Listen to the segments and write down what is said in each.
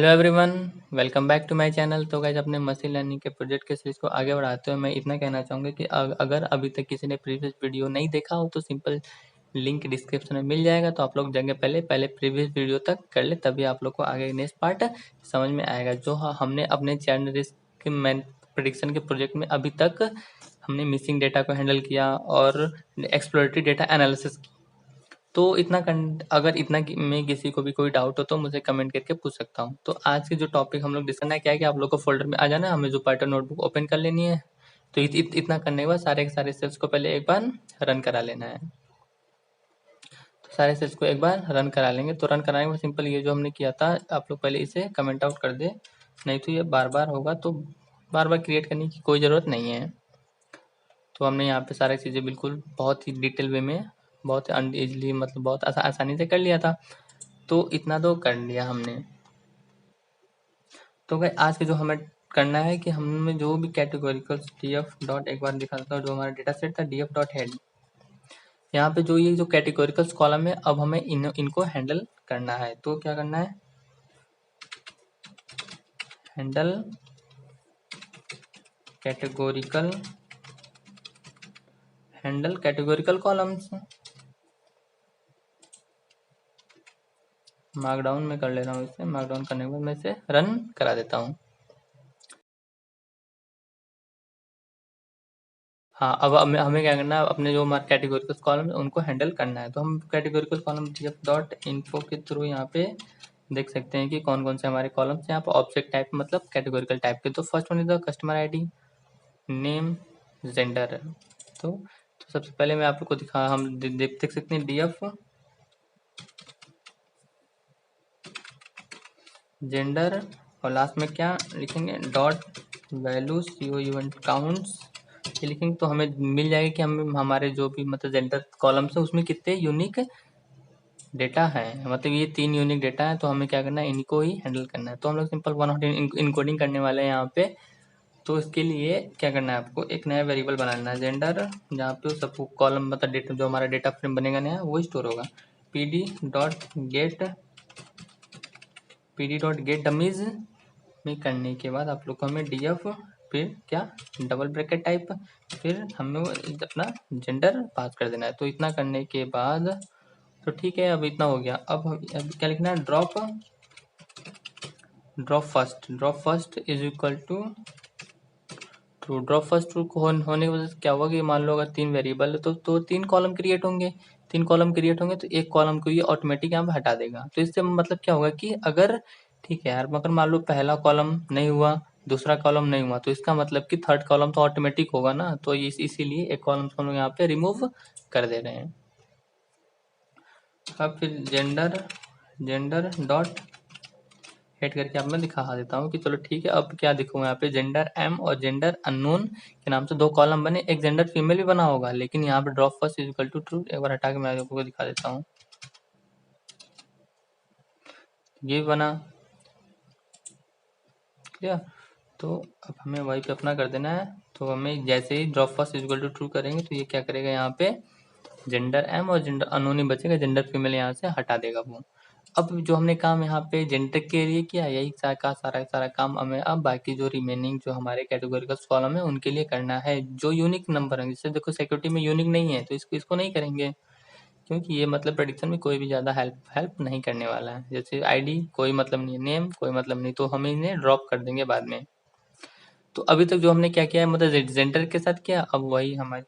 Hello everyone, welcome back to my channel. तो guys अपने machine learning के project के सीरीज को आगे बढ़ाते हुए मैं इतना कहना चाहूँगा कि अगर अभी तक किसी ने प्रीवियस वीडियो नहीं देखा हो तो सिंपल लिंक डिस्क्रिप्शन में मिल जाएगा। तो आप लोग जगह पहले प्रीवियस वीडियो तक कर ले, तभी आप लोग को आगे नेक्स्ट पार्ट समझ में आएगा। जो हमने अपने चैनल रिस्क मैन प्रिडिक्शन के प्रोजेक्ट में अभी तक हमने मिसिंग डेटा को हैंडल किया और एक्सप्लोरेटरी डेटा एनालिसिस की। तो अगर इतना में किसी को भी कोई डाउट हो तो मुझे कमेंट करके पूछ सकता हूँ। तो आज की जो टॉपिक हम लोग डिस्कस करना है क्या है कि आप लोग को फोल्डर में आ जाना है, हमें जो पाइथन नोटबुक ओपन कर लेनी है। तो इतना करने के बाद सारे के सारे सेल्स को पहले एक बार रन करा लेना है। तो सारे सेल्स को एक बार रन करा लेंगे। तो रन कराने के बाद सिंपल ये जो हमने किया था आप लोग पहले इसे कमेंट आउट कर दे, नहीं तो ये बार बार होगा, तो बार बार क्रिएट करने की कोई ज़रूरत नहीं है। तो हमने यहाँ पे सारी चीज़ें बिल्कुल बहुत ही डिटेल वे में बहुत ईजिली मतलब बहुत आसानी से कर लिया था। तो इतना तो कर लिया हमने। तो भाई आज के जो हमें करना है कि हमें जो भी कैटेगोरिकल df डॉट एक बार दिखा देता हूँ, जो हमारा डेटा सेट था df डॉट हेड, यहाँ पे जो ये जो कैटेगोरिकल्स कॉलम है अब हमें इनको हैंडल करना है। तो क्या करना है, हैंडल कैटेगोरिकल कॉलम्स। मार्कडाउन में कर ले रहा हूँ इसे, मार्कडाउन करने के बाद मैं इसे रन करा देता हूँ। हाँ, अब हमें क्या करना है, अपने जो हमारे कैटेगोरिकल कॉलम है उनको हैंडल करना है। तो हम categorical column df dot info के थ्रू यहाँ पे देख सकते हैं कि कौन कौन से हमारे कॉलम्स हैं। यहाँ पर ऑब्जेक्ट टाइप मतलब कैटेगोरिकल टाइप के। तो first one is the customer ID, name, gender. तो सबसे पहले मैं आप लोग को दिखा हम देख सकते हैं df जेंडर और लास्ट में क्या लिखेंगे, डॉट वैल्यू काउंट्स ये लिखेंगे। तो हमें मिल जाएगा कि हम हमारे जो भी मतलब जेंडर कॉलम्स है उसमें कितने यूनिक डेटा है, मतलब ये 3 यूनिक डेटा है। तो हमें क्या करना है, इनको ही हैंडल करना है। तो हम लोग सिंपल वन हॉट इनकोडिंग करने वाले हैं यहाँ पे। तो इसके लिए क्या करना है, आपको एक नया वेरिएबल बनाना है जेंडर, जहाँ पे सब कॉलम मतलब डेटा जो हमारा डेटा फ्रेम बनेगा नया वो स्टोर होगा। P D dot gate dummies में करने के बाद आप लोग को हमें df फिर क्या डबल ब्रैकेट टाइप, फिर हमें वो अपना जेंडर पास कर देना है। तो इतना करने के बाद तो ठीक है, अब इतना हो गया। अब क्या लिखना है, drop first is equal to true. Drop first true होने की वजह से क्या होगा कि मान लो अगर 3 वेरिएबल है तो 3 कॉलम क्रिएट होंगे। 3 कॉलम क्रिएट होंगे तो एक कॉलम को ये ऑटोमेटिक यहाँ पे हटा देगा। तो इससे मतलब क्या होगा कि अगर ठीक है यार, मगर मान लो पहला कॉलम नहीं हुआ, दूसरा कॉलम नहीं हुआ, तो इसका मतलब कि थर्ड कॉलम तो ऑटोमेटिक होगा ना। तो इसीलिए एक कॉलम को हम लोग यहाँ पे रिमूव कर दे रहे हैं। अब फिर जेंडर डॉट हेड करके आप मैं दिखा देता हूँ कि चलो ठीक है। अब क्या दिखूँ यहाँ पे, जेंडर एम और जेंडर अननोन के नाम से 2 कॉलम बने, एक जेंडर फीमेल भी बना होगा, लेकिन यहाँ पे drop first is equal to true एक बार हटा के मैं आपको दिखा देता हूँ। ये बना क्लियर। तो अब हमें वही पे अपना कर देना है। तो हमें जैसे ही drop first is equal to true करेंगे तो ये क्या करेगा, यहाँ पे जेंडर एम और जेंडर अननोन ही बचेगा, जेंडर फीमेल यहाँ से हटा देगा वो। अब जो हमने काम यहाँ पे जेंडर के लिए किया, यही सारा काम हमें अब बाकी जो रिमेनिंग जो हमारे कैटेगोरिकल कॉलम है उनके लिए करना है। जो यूनिक नंबर है, जैसे देखो सिक्योरिटी में यूनिक नहीं है तो इसको नहीं करेंगे, क्योंकि ये मतलब प्रेडिक्शन में कोई भी ज़्यादा हेल्प नहीं करने वाला है। जैसे आईडी कोई मतलब नहीं है, नेम कोई मतलब नहीं, तो हम इन्हें ड्रॉप कर देंगे बाद में। तो अभी तक जो हमने क्या किया है मतलब जेंडर के साथ किया, अब वही हमारे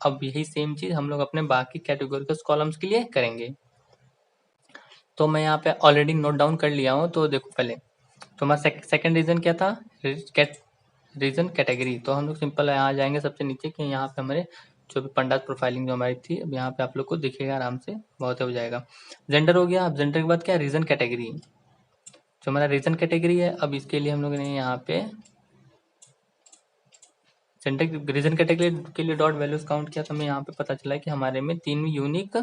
अब यही सेम चीज़ हम लोग अपने बाकी कैटेगोरिकल कॉलम्स के लिए करेंगे। तो मैं यहाँ पे ऑलरेडी नोट डाउन कर लिया हूँ। तो देखो पहले तो हमारा सेकंड रीजन क्या था, रीजन कैटेगरी। तो हम लोग सिंपल यहाँ जाएंगे सबसे नीचे कि यहाँ पे हमारे जो भी पंडात प्रोफाइलिंग जो हमारी थी, अब यहाँ पे आप लोग को दिखेगा आराम से, बहुत हो जाएगा। जेंडर हो गया। अब जेंडर के बाद क्या, रीजन कैटेगरी। जो हमारा रीजन कैटेगरी है, अब इसके लिए हम लोगों ने यहाँ पे रीजन कैटेगरी के लिए डॉट वैल्यूज काउंट किया, तो हमें यहाँ पे पता चला कि हमारे में 3 यूनिक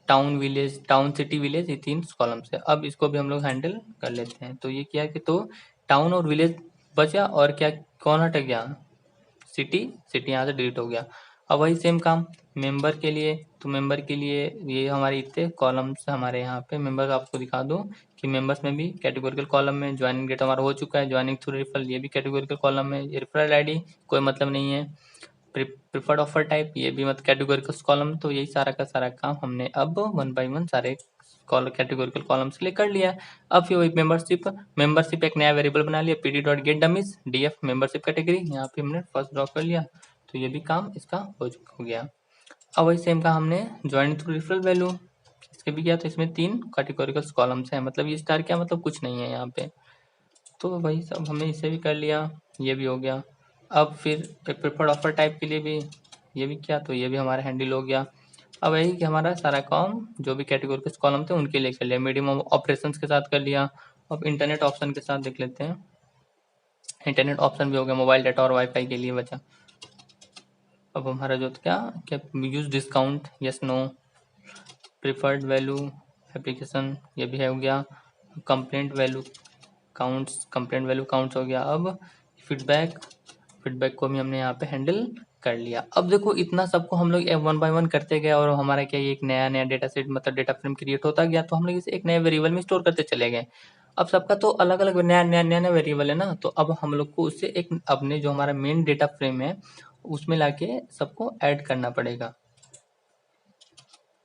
टाउन सिटी विलेज ये 3 कॉलम्स है। अब इसको भी हम लोग हैंडल कर लेते हैं। तो ये किया कि तो टाउन और विलेज बचा और क्या कौन हट गया, सिटी यहाँ से डिलीट हो गया। अब वही सेम काम मेंबर के लिए, तो मेंबर के लिए ये हमारे इतने कॉलम्स हमारे यहाँ पे मेंबर आपको दिखा दूँ कि मेंबर्स में भी कैटेगोरिकल कॉलम में ज्वाइनिंग डेट हमारा हो चुका है, ज्वाइनिंग थ्रू रेफरल ये भी कैटेगोरिकल कॉलम में, ये रेफरल आईडी कोई मतलब नहीं है, प्रिफर्ड ऑफर टाइप ये भी मतलब कैटेगोरिकल कॉलम। तो यही सारा का सारा काम हमने अब 1 बाय 1 सारे कैटेगोरिकल कॉलम से कर लिया है। अब फिर वही मेंबरशिप एक नया वेरिएबल बना लिया pd dot gate dummies df membership category, यहाँ पे हमने फर्स्ट ड्रॉ कर लिया, तो ये भी काम इसका हो गया। अब वही सेम का हमने ज्वाइन थ्रू रेफरल वैल्यू, इसके भी किया, तो इसमें 3 कैटेगोरिकल कॉलम्स हैं, मतलब ये स्टार क्या मतलब कुछ नहीं है यहाँ पे, तो वही सब हमने इसे भी कर लिया, ये भी हो गया। अब फिर प्रेफर्ड ऑफर टाइप के लिए भी ये भी किया, तो ये भी हमारा हैंडल हो गया। अब यही कि हमारा सारा काम जो भी कैटेगरी के कॉलम थे उनके लिए कर लिया, मीडियम ऑपरेशंस के साथ कर लिया। अब इंटरनेट ऑप्शन के साथ देख लेते हैं, इंटरनेट ऑप्शन भी हो गया, मोबाइल डाटा और वाईफाई के लिए बचा। अब हमारा जो क्या क्या use discount yes no, preferred value application ये भी हो गया, कंप्लेंट वैल्यू काउंट्स हो गया। अब फीडबैक को भी हमने यहाँ पे हैंडल कर लिया। अब देखो इतना सबको हम लोग 1 बाय 1 करते गए और हमारा क्या ये एक नया नया डेटा सेट मतलब डेटा फ्रेम क्रिएट होता गया, तो हम लोग इसे एक नए वेरिएबल में स्टोर करते चले गए। अब सबका तो अलग अलग नया वेरिएबल है ना, तो अब हम लोग को उससे एक अपने जो हमारा मेन डेटा फ्रेम है उसमें लाके सबको ऐड करना पड़ेगा।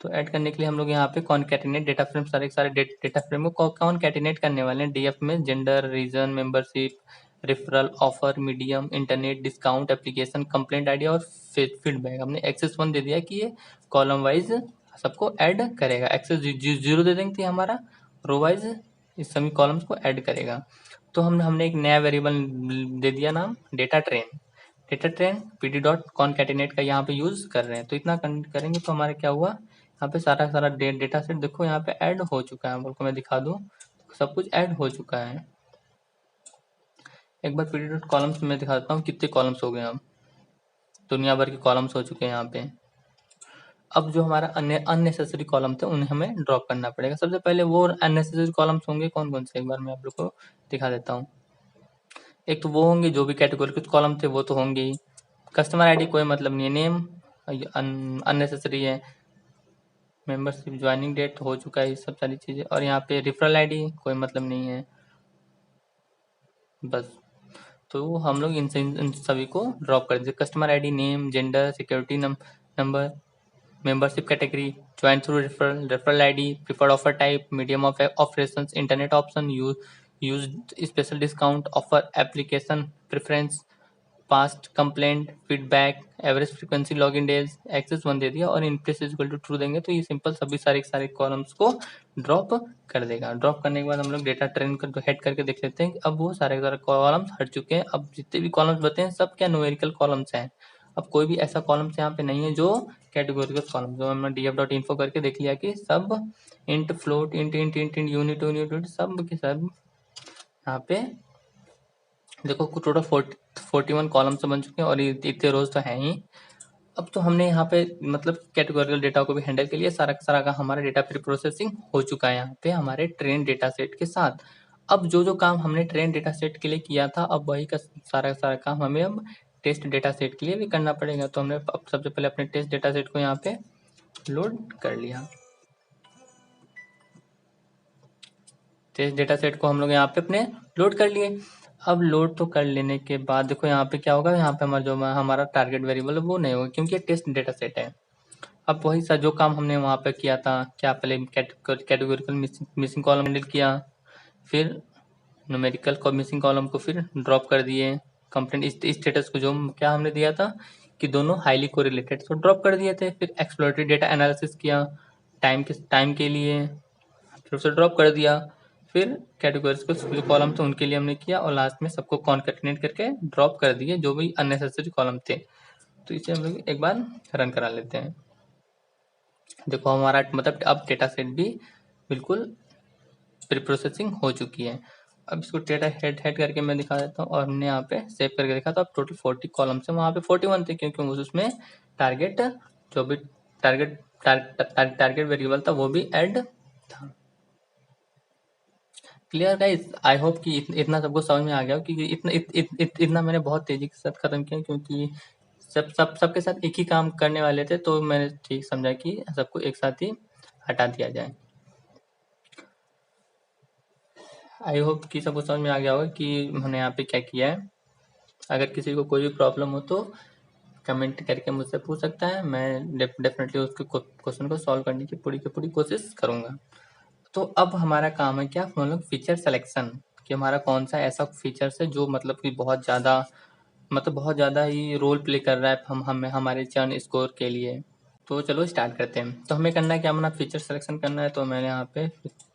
तो ऐड करने के लिए हम लोग यहाँ पे कॉनकैटिनेट डेटा फ्रेम सारे डेटा फ्रेम को कॉनकैटिनेट करने वाले हैं डीएफ में, gender, region, membership, referral, offer, medium, internet, discount, application, complaint ID और फीडबैक। हमने एक्सेस 1 दे दिया कि ये कॉलम वाइज सबको ऐड करेगा, एक्सेस 0 दे देंगे हमारा रो वाइज इस सभी कॉलम्स को ऐड करेगा। तो हमने एक नया वेरिएबल दे दिया नाम data train pd dot concatenate का यहाँ पे यूज कर रहे हैं। तो इतना करेंगे तो हमारा क्या हुआ, यहाँ पे सारा डेटा सेट देखो यहाँ पे ऐड हो चुका है, आपको मैं दिखा दूँ सब कुछ ऐड हो चुका है। एक बार pd डॉट कॉलम्स में दिखा देता हूँ कितने कॉलम्स हो गए, अब दुनिया भर के कॉलम्स हो चुके हैं यहाँ पे। अब जो हमारा अननेसेसरी कॉलम थे उन्हें हमें ड्रॉप करना पड़ेगा। सबसे पहले वो अननेसेसरी कॉलम्स होंगे कौन कौन से, एक बार मैं आप लोग को दिखा देता हूँ। एक तो वो होंगे जो भी कैटेगरी के कॉलम थे वो तो होंगे ही, कस्टमर आईडी कोई मतलब नहीं है, नेम अननेसेसरी है, मेंबरशिप ज्वाइनिंग डेट हो चुका है, ये सब सारी चीज़ें, और यहाँ पे रेफरल आईडी कोई मतलब नहीं है बस। तो हम लोग इन सभी को ड्रॉप कर दीजिए, customer ID, name, gender, security number, membership category, join through referral ID, preferred offer type, medium of operations, internet option, use special discount, offer, application preference, past complaint, feedback, average frequency, login days, axis 1 दे दिया और inplace equal to true देंगे तो ये simple सभी सारे columns को drop कर देगा। ड्रॉप करने के बाद हम लोग डेटा ट्रेन कर हेड करके देख लेते हैं कि अब वो सारे कॉलम्स हट चुके हैं। अब जितने भी कॉलम्स बचे हैं सब क्या न्यूमेरिकल कॉलम्स हैं, अब कोई भी ऐसा कॉलम्स यहाँ पे नहीं है जो कैटेगोरिकल कॉलम, जो हमने df.info करके देख लिया कि सब इंट फ्लोट इंट यूनिट सब के सब यहाँ पे देखो टोटल 41 कॉलम्स बन चुके हैं और ये इतने रोज तो हैं ही। अब तो हमने यहाँ पे मतलब कैटेगोरिकल डेटा को भी हैंडल के लिए सारा का हमारा डेटा प्री प्रोसेसिंग हो चुका है यहाँ पे हमारे ट्रेन डेटा सेट के साथ। अब जो काम हमने ट्रेन डेटा सेट के लिए किया था अब वही का सारा काम हमें अब टेस्ट डेटा सेट के लिए भी करना पड़ेगा। तो हमने अब सबसे पहले अपने टेस्ट डेटा सेट को यहाँ पे लोड कर लिया। टेस्ट डेटा सेट को हम लोग यहाँ पे अपने लोड कर लिए। अब लोड तो कर लेने के बाद देखो यहाँ पे क्या होगा, यहाँ पे हमारा टारगेट वेरिएबल है वो नहीं होगा क्योंकि ये टेस्ट डेटा सेट है। अब वही सा जो काम हमने वहाँ पे किया था, क्या पहले कैटेगोरिकल मिसिंग कॉलम हैंडल किया, फिर न्यूमेरिकल मिसिंग कॉलम को फिर ड्रॉप कर दिए, कंप्लेंट स्टेटस को जो क्या हमने दिया था कि दोनों हाईली कोरिलेटेड तो ड्रॉप कर दिए थे, फिर एक्सप्लोरेटरी डेटा एनालिसिस किया टाइम के लिए फिर उसे ड्रॉप कर दिया, फिर कैटेगरीज को जो कॉलम थे उनके लिए हमने किया और लास्ट में सबको कॉन्कैटिनेट करके ड्रॉप कर दिए जो भी अननेसेसरी कॉलम थे। तो इसे हम लोग एक बार रन करा लेते हैं। देखो हमारा मतलब अब डेटा सेट भी बिल्कुल प्री प्रोसेसिंग हो चुकी है। अब इसको डेटा हेड करके मैं दिखा देता हूँ और हमने यहाँ पे सेव करके देखा तो अब टोटल 40 कॉलम्स है, वहाँ पे 41 थे क्योंकि उसमें टारगेट जो भी टारगेट वेरिएबल था वो भी ऐड था। क्लियर गाइस, आई होप कि इतना सबको समझ में आ गया हो कि इतना मैंने बहुत तेजी के साथ खत्म किया क्योंकि सबके साथ एक ही काम करने वाले थे, तो मैंने ठीक समझा कि सबको एक साथ ही हटा दिया जाए। आई होप कि सबको समझ में आ गया होगा कि हमने यहाँ पे क्या किया है। अगर किसी को कोई भी प्रॉब्लम हो तो कमेंट करके मुझसे पूछ सकता है, मैं डेफिनेटली उसके क्वेश्चन को सॉल्व करने की पूरी कोशिश करूँगा। तो अब हमारा काम है क्या, हम लोग फीचर सिलेक्शन, कि हमारा कौन सा ऐसा फीचर्स है जो मतलब कि बहुत ज़्यादा ही रोल प्ले कर रहा है हमें हमारे चर्न स्कोर के लिए। तो चलो स्टार्ट करते हैं। तो हमें करना है क्या, अपना फीचर सिलेक्शन करना है। तो मैंने यहाँ पे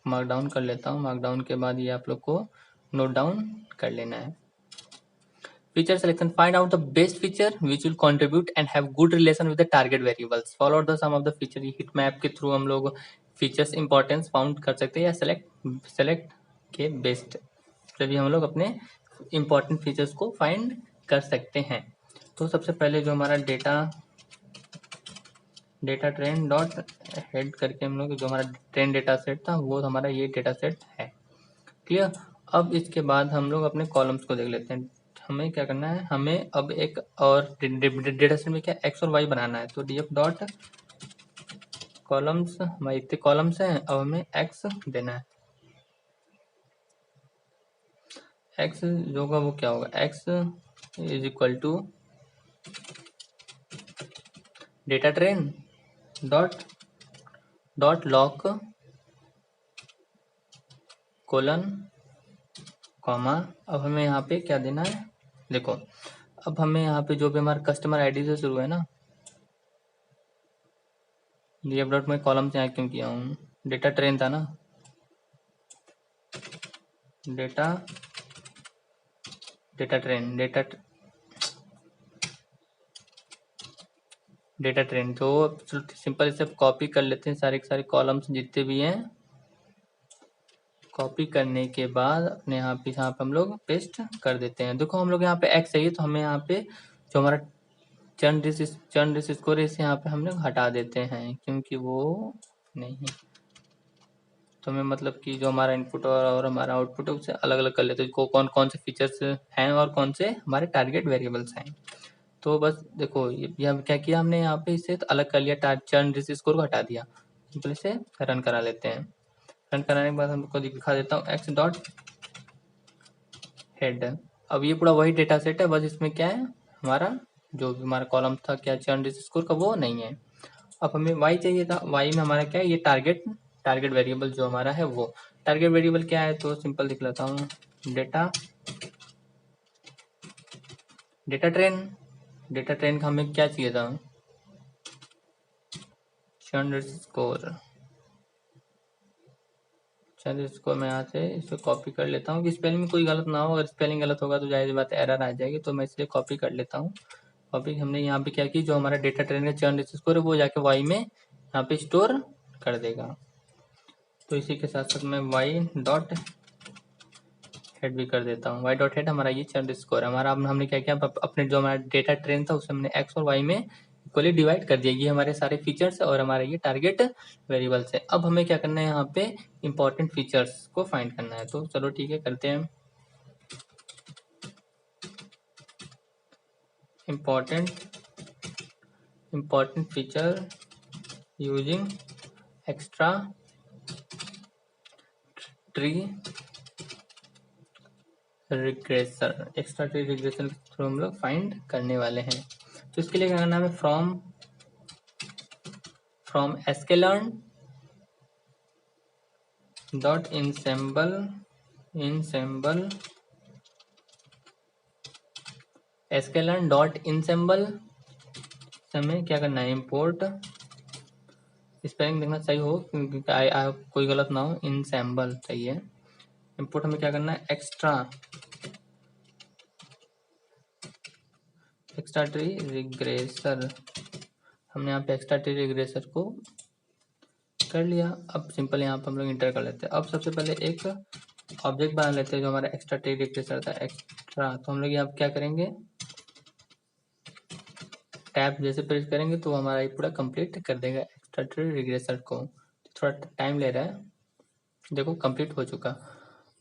मार्क डाउन कर लेता हूँ। मार्क डाउन के बाद ये आप लोग को नोट डाउन कर लेना है। Feature selection: find out the best feature which will contribute and have good relation with the target variables. Follow the sum of the feature. Heat map के थ्रू हम लोग फीचर्स इंपॉर्टेंस फाउंड कर सकते हैं या सेलेक्ट के best से भी हम लोग अपने इंपॉर्टेंट फीचर्स को फाइंड कर सकते हैं। तो सबसे पहले जो हमारा डेटा ट्रेन डॉट हेड करके हम लोग जो हमारा ट्रेन डेटा सेट था वो हमारा ये डेटा सेट है। क्लियर। अब इसके बाद हम लोग अपने कॉलम्स को देख लेते हैं। हमें क्या करना है, हमें अब एक और डेटा सेट में क्या एक्स और वाई बनाना है। तो df डॉट कॉलम्स, हमारे इतने कॉलम्स हैं, अब हमें एक्स देना है। एक्स जो होगा वो क्या होगा, X is equal to data train dot loc colon comma. अब हमें यहाँ पे क्या देना है, देखो अब हमें यहाँ पे जो भी हमारा कस्टमर आईडी से शुरू है ना, df डॉट में कॉलम से यहाँ क्यों किया हूँ, डेटा ट्रेन था ना, डेटा ट्रेन तो सिंपल इसे कॉपी कर लेते हैं, सारे के सारे कॉलम्स जितने भी हैं। कॉपी करने के बाद अपने यहाँ पे हम लोग पेस्ट कर देते हैं। देखो हम लोग यहाँ पे एक्स चाहिए, तो हमें यहाँ पे जो हमारा चर्न डिस स्कोर है इसे यहाँ पे हम लोग हटा देते हैं, क्योंकि वो नहीं, तो हमें मतलब कि जो हमारा इनपुट और हमारा आउटपुट है उसे अलग अलग कर लेते हैं, कौन कौन से फीचर्स हैं और कौन से हमारे टारगेट वेरिएबल्स हैं। तो बस देखो ये क्या किया हमने यहाँ पे, इसे तो अलग कर लिया, चर्न डिस स्कोर को हटा दिया। सिंपल इसे रन करा लेते हैं। रन कराने के बाद हमको दिखा देता हूँ एक्स डॉट हेड। अब ये पूरा वही डेटा सेट है, बस इसमें क्या है, हमारा जो भी हमारा कॉलम था क्या चर्न डिस स्कोर का, वो नहीं है। अब हमें वाई चाहिए था, वाई में हमारा क्या है, ये टारगेट वेरिएबल जो हमारा है वो टारगेट वेरिएबल क्या है, तो सिंपल दिख लेता हूँ, डेटा ट्रेन का हमें क्या चाहिए था, चर्न स्कोर मैं यहाँ से इसे कॉपी कर लेता हूँ कि स्पेलिंग में कोई गलत ना हो। अगर स्पेलिंग गलत होगा तो जाहिर बात है एरर आ जाएगी, तो मैं इसलिए कॉपी कर लेता हूँ। कॉपी हमने यहाँ पे क्या की, जो हमारा डेटा ट्रेन का चर्न स्कोर है वो जाके वाई में यहाँ पे स्टोर कर देगा। तो इसी के साथ साथ मैं वाई डॉट हेड भी कर देता हूँ। वाई डॉट हेड हमारा ये चर्न स्कोर है हमारा। अब हमने क्या किया, अपने जो हमारा डेटा ट्रेन था उसे हमने एक्स और वाई में इक्वली डिवाइड कर दिया। ये हमारे सारे फीचर्स है और हमारे ये टारगेट वेरिएबल्स है। अब हमें क्या करना है, यहाँ पे इंपॉर्टेंट फीचर्स को फाइंड करना है। तो चलो ठीक है, करते हैं। Important feature using extra tree regressor के थ्रू हम लोग फाइंड करने वाले हैं। तो इसके लिए क्या करना है, from sklearn dot ensemble sklearn dot ensemble हमें क्या करना है, इंपोर्ट, स्पेलिंग देखना सही हो क्योंकि कोई गलत ना हो, ensemble सही है। इंपोर्ट हमें क्या करना है, एक्स्ट्रा ट्री रिग्रेसर, हमने यहाँ पे एक्स्ट्रा ट्री रिग्रेसर को कर लिया। अब सिंपल यहाँ पे हम लोग इंटर कर लेते हैं। अब सबसे पहले एक ऑब्जेक्ट बना लेते हैं जो हमारा एक्स्ट्रा ट्री रिग्रेसर था, एक्स्ट्रा। तो हम लोग यहाँ क्या करेंगे, टैब जैसे प्रेस करेंगे तो हमारा ये पूरा कंप्लीट कर देगा एक्स्ट्रा ट्री रिग्रेसर को। थोड़ा टाइम ले रहा है, देखो कंप्लीट हो चुका।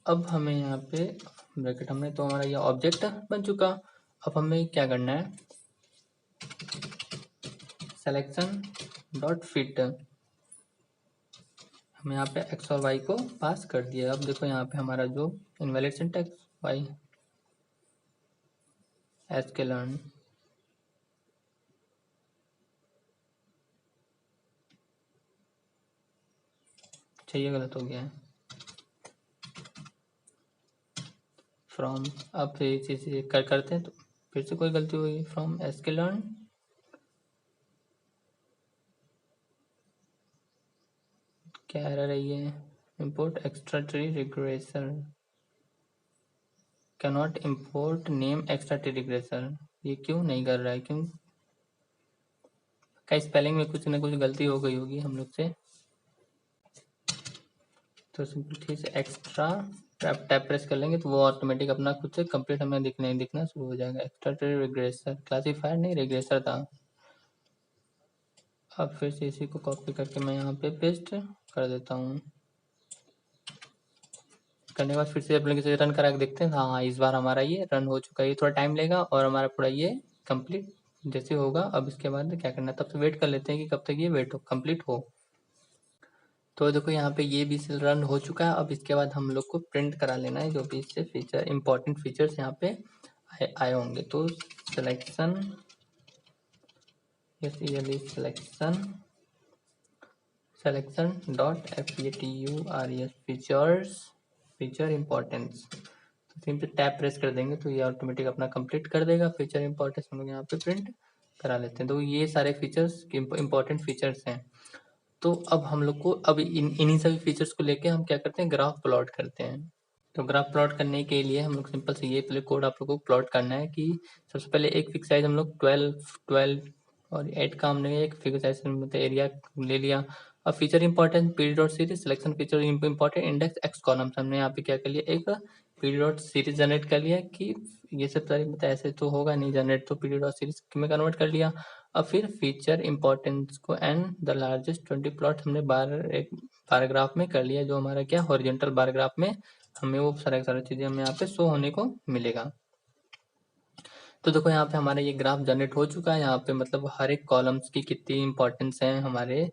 अब हमें यहाँ पे ब्रैकेट हमने, तो हमारा ये ऑब्जेक्ट बन चुका। अब हमें क्या करना है, सिलेक्शन डॉट फिट, हम यहाँ पे एक्स और वाई को पास कर दिया। अब देखो यहाँ पे हमारा जो इनवैलिड सिंटैक्स वाई एस के लर्न, चाहिए गलत हो गया है फ्रॉम। अब फिर चीज करते हैं तो फिर से कोई गलती हुई, फ्रॉम एस के लर्न क्या एरर है ये, import extra tree regressor, cannot import name extra tree regressor, ये क्यों नहीं कर रहा है, क्यों, क्या स्पेलिंग में कुछ ना कुछ गलती हो गई होगी हम लोग से। तो सिंपल से एक्स्ट्रा टैप प्रेस कर लेंगे तो वो ऑटोमेटिक अपना खुद से कंप्लीट हमें दिखना शुरू हो जाएगा। एक्स्ट्रा ट्री रिग्रेसर, क्लासीफायर नहीं रिग्रेसर था। अब फिर से इसी को कॉपी करके मैं यहाँ पे पेस्ट कर देता हूँ। करने के बाद फिर से अपने से रन करा के देखते हैं। हाँ, इस बार हमारा ये रन हो चुका है। ये थोड़ा टाइम लेगा और हमारा पूरा ये कंप्लीट जैसे होगा। अब इसके बाद क्या करना है, तब से वेट कर लेते हैं कि कब तक ये वेट हो कंप्लीट हो। तो देखो यहाँ पे ये भी रन हो चुका है। अब इसके बाद हम लोग को प्रिंट करा लेना है जो भी इससे फीचर इंपॉर्टेंट फीचर्स यहाँ पे आए होंगे। तो selection selection dot FEATURES feature importance, तो सिंपल टैप प्रेस कर देंगे तो ये ऑटोमेटिक अपना कंप्लीट कर देगा। फीचर इंपॉर्टेंस हम लोग यहाँ पे प्रिंट करा लेते हैं। तो ये सारे फीचर्स इंपॉर्टेंट फीचर्स हैं। तो अब हम लोग को अब इन्हीं सभी फीचर्स को लेके हम क्या करते हैं, ग्राफ प्लॉट करते हैं। तो ग्राफ प्लॉट करने के लिए हम लोग सिंपल से ये पहले कोड आप लोग को प्लॉट करना है कि सबसे पहले एक फिक्स साइज हम लोग 12 और 8 का हमने एक फिक्स साइज मतलब एरिया ले लिया। अब feature important PD dot series selection feature important index x column, हमने यहाँ पे क्या कर लिया, एक पीडी डॉट सीरीज जनरेट कर लिया कि ये सब सारी मतलब ऐसे तो होगा नहीं जनरेट, तो पीडी डॉट सीरीज में कन्वर्ट कर लिया। अब फिर फीचर इंपॉर्टेंस को एंड द लार्जेस्ट 20 प्लॉट हमने एक बार ग्राफ में कर लिया, जो हमारा क्या हॉरिजॉन्टल बार ग्राफ में हमें वो सारी चीजें हमें यहाँ पे शो होने को मिलेगा। तो देखो यहाँ पे हमारा ये ग्राफ जनरेट हो चुका है। यहाँ पे मतलब हर एक कॉलम्स की कितनी इंपॉर्टेंस है हमारे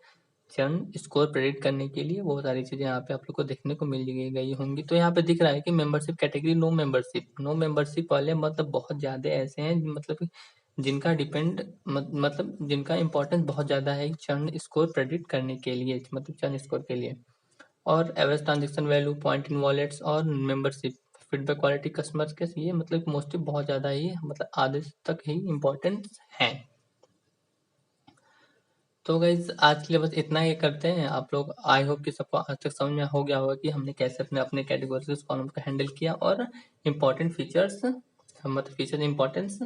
चर्न स्कोर प्रेडिक्ट करने के लिए, वो सारी चीजें यहाँ पे आप लोग को देखने को मिल गई होंगी। तो यहाँ पे दिख रहा है कि मेंबरशिप कैटेगरी नो मेंबरशिप वाले मतलब बहुत ज्यादा ऐसे हैं मतलब जिनका डिपेंड मतलब जिनका इंपॉर्टेंस बहुत ज्यादा है चर्न स्कोर प्रेडिक्ट करने के लिए, मतलब चर्न स्कोर के लिए। और average transaction value, point in wallets और मेंबरशिप, फीडबैक क्वालिटी, कस्टमर के, ये मतलब मोस्टली बहुत ज़्यादा ही मतलब आधे तक ही इम्पोर्टेंट हैं। तो गाइज आज के लिए बस इतना ही करते हैं। आप लोग आई होप कि सबको आज तक समझ में हो गया होगा कि हमने कैसे अपने अपने कैटेगरीज कॉलम का हैंडल किया और इम्पोर्टेंट फीचर्स मतलब फीचर इंपॉर्टेंस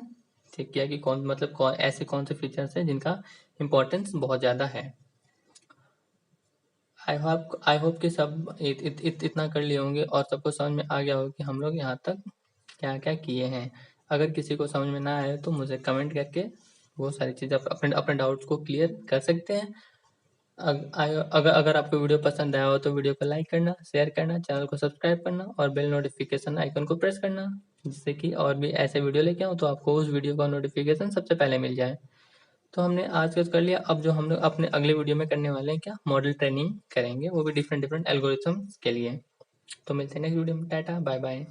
चेक किया कि ऐसे कौन से फीचर्स हैं जिनका इम्पोर्टेंस बहुत ज़्यादा है। आई होप कि सब इतना कर लिए होंगे और सबको समझ में आ गया होगा कि हम लोग यहाँ तक क्या क्या किए हैं। अगर किसी को समझ में ना आए तो मुझे कमेंट करके वो सारी चीज़ें अपने अपने डाउट्स को क्लियर कर सकते हैं। अगर आपको वीडियो पसंद आया हो तो वीडियो को लाइक करना, शेयर करना, चैनल को सब्सक्राइब करना और बेल नोटिफिकेशन आइकन को प्रेस करना, जिससे कि और भी ऐसे वीडियो लेके आऊँ तो आपको उस वीडियो का नोटिफिकेशन सबसे पहले मिल जाए। तो हमने आज का कर लिया। अब जो हम लोग अपने अगले वीडियो में करने वाले हैं क्या, मॉडल ट्रेनिंग करेंगे, वो भी डिफरेंट डिफरेंट एल्गोरिथम्स के लिए। तो मिलते हैं नेक्स्ट वीडियो में, टाटा बाय बाय।